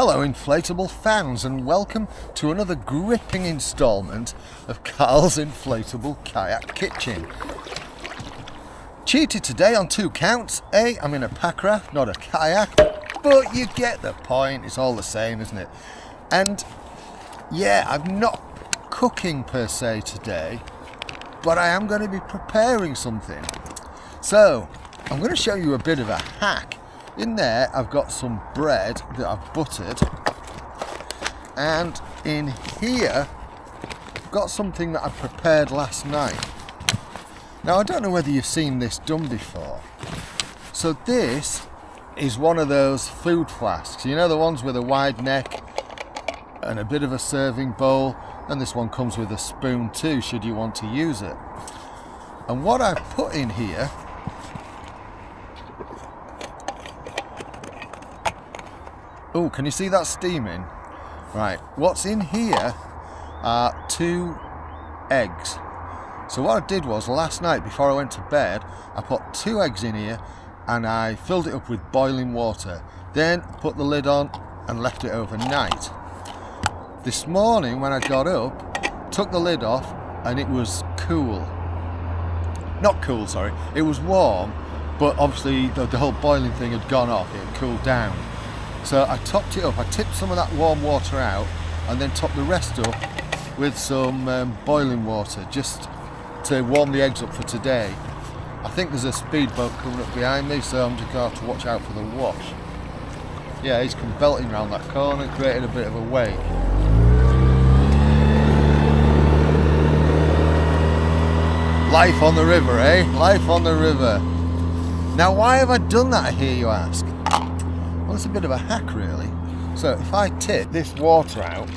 Hello inflatable fans, and welcome to another gripping instalment of Carl's Inflatable Kayak Kitchen. Cheated today on 2 counts. A, I'm in a PACKRAFT, not a kayak, but you get the point, it's all the same, isn't it? And yeah, I'm not cooking per se today, but I am going to be preparing something. So I'm going to show you a bit of a hack. In there I've got some bread that I've buttered, and in here I've got something that I prepared last night. Now I don't know whether you've seen this done before. So this is one of those food flasks, you know, the ones with a wide neck and a bit of a serving bowl, and this one comes with a spoon too should you want to use it. And what I've put in here, oh, can you see that steaming? Right, what's in here are 2 eggs. So what I did was, last night before I went to bed, I put 2 eggs in here and I filled it up with boiling water. Then put the lid on and left it overnight. This morning when I got up, took the lid off and it was cool. Not cool, sorry, it was warm, but obviously the whole boiling thing had gone off, it had cooled down. So I topped it up, I tipped some of that warm water out and then topped the rest up with some boiling water just to warm the eggs up for today. I think there's a speedboat coming up behind me, so I'm just going to have to watch out for the wash. Yeah, he's come belting around that corner, creating a bit of a wake. Life on the river, eh? Life on the river. Now why have I done that, I hear you ask? Well, it's a bit of a hack really. So if I tip this water out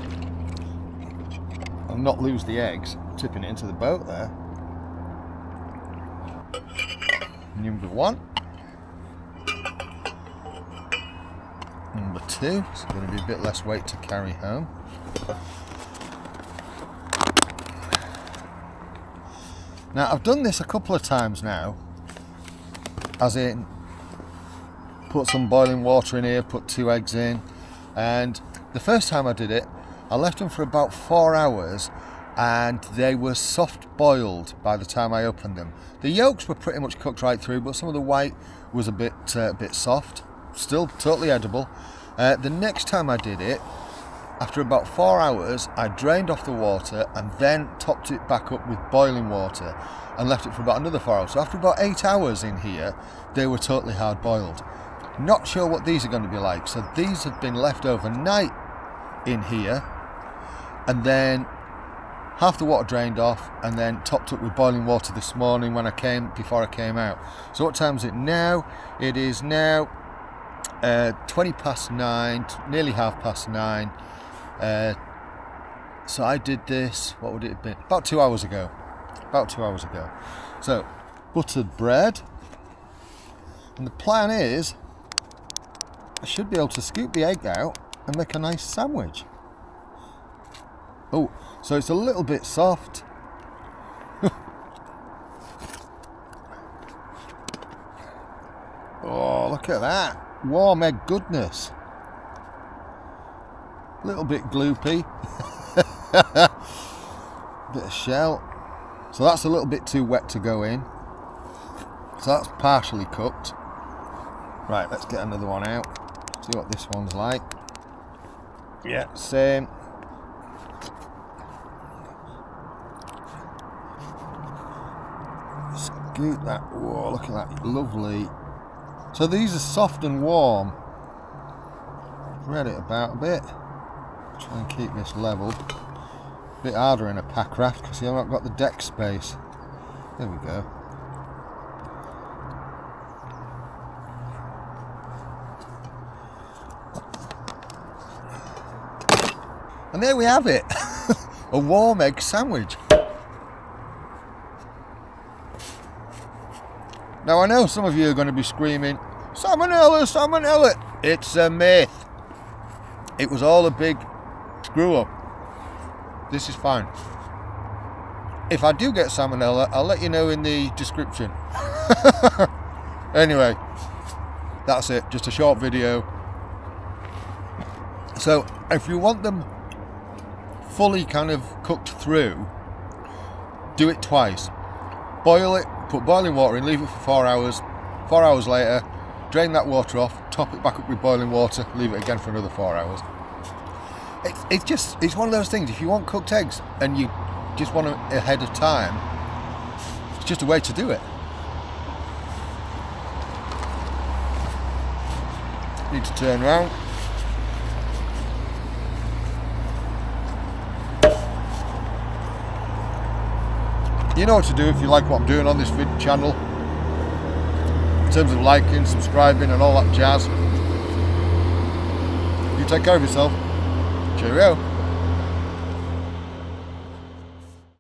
and not lose the eggs, tipping it into the boat there. Number 1. Number 2, it's going to be a bit less weight to carry home. Now I've done this a couple of times now, as in put some boiling water in here, put 2 eggs in, and the first time I did it, I left them for about 4 hours and they were soft boiled by the time I opened them. The yolks were pretty much cooked right through, but some of the white was a bit soft, still totally edible. The next time I did it, after about 4 hours, I drained off the water and then topped it back up with boiling water and left it for about another 4 hours. So after about 8 hours in here, they were totally hard boiled. Not sure what these are going to be like. So these have been left overnight in here and then half the water drained off and then topped up with boiling water this morning before I came out. So what time is it now? It is now 20 past 9, nearly 9:30. So I did this, what would it have been? About 2 hours ago. So, buttered bread. And the plan is, I should be able to scoop the egg out and make a nice sandwich. Oh, so it's a little bit soft. Oh, look at that. Warm egg goodness. A little bit gloopy. Bit of shell. So that's a little bit too wet to go in. So that's partially cooked. Right, let's get another one out. See what this one's like. Yeah, same. Scoop that. Whoa, look at that. Lovely. So these are soft and warm. Spread it about a bit. Try and keep this level. A bit harder in a PACKRAFT because you haven't got the deck space. There we go. And there we have it. A warm egg sandwich. Now I know some of you are going to be screaming, salmonella, salmonella. It's a myth. It was all a big screw up. This is fine. If I do get salmonella, I'll let you know in the description. Anyway, that's it. Just a short video. So if you want them fully kind of cooked through, do it twice. Boil it, put boiling water in, leave it for 4 hours. 4 hours later, drain that water off, top it back up with boiling water, leave it again for another 4 hours. It's one of those things. If you want cooked eggs and you just want them ahead of time, it's just a way to do it. Need to turn around. You know what to do if you like what I'm doing on this channel, in terms of liking, subscribing and all that jazz. You take care of yourself. Cheerio.